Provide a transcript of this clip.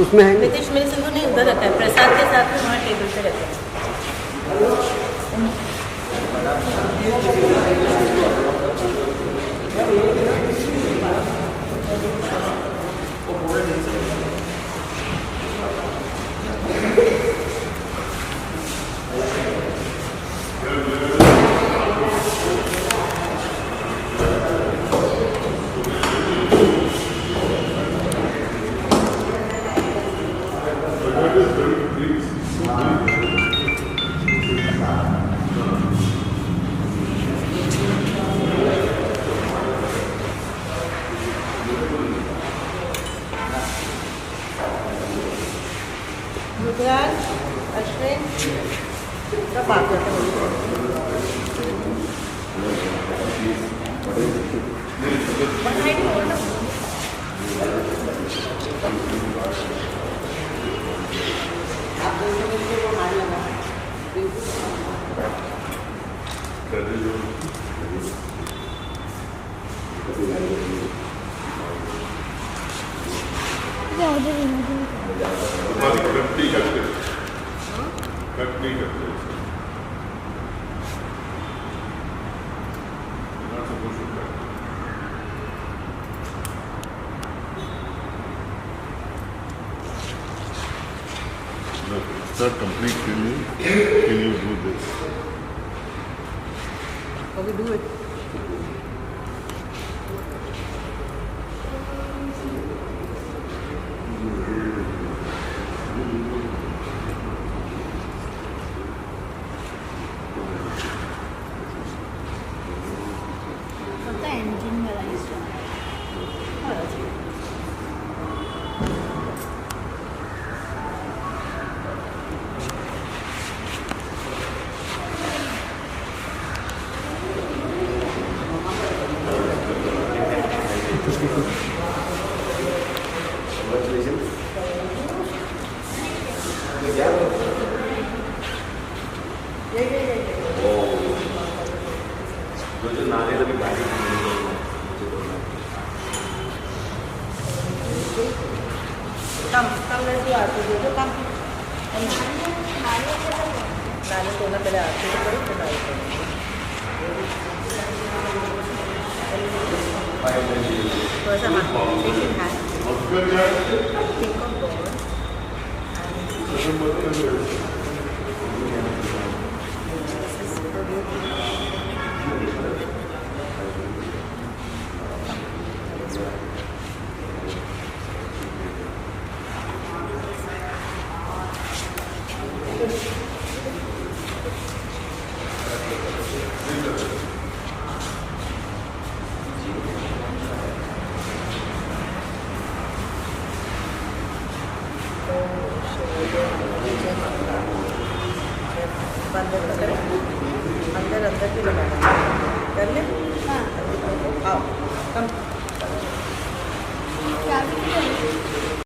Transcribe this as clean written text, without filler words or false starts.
उसमें है नहीं। नितीश मेरे सिंधु नहीं उधर रहता है, प्रसाद के साथ में वहाँ टेबल पे रहता है। रुद्राज, अश्विन सब आ गए थे। It's not complete. Can you do this? Okay, do it. पता है इंजन वाला हिस्सा कम में तो आरती दे दो, कम नाले तो ना पहले आरती तो करो, फिर नाले थोड़ा सा हाथ shaking hand, think of God अंदर अंदर अंदर भी लगाना कर ले। हाँ आओ कम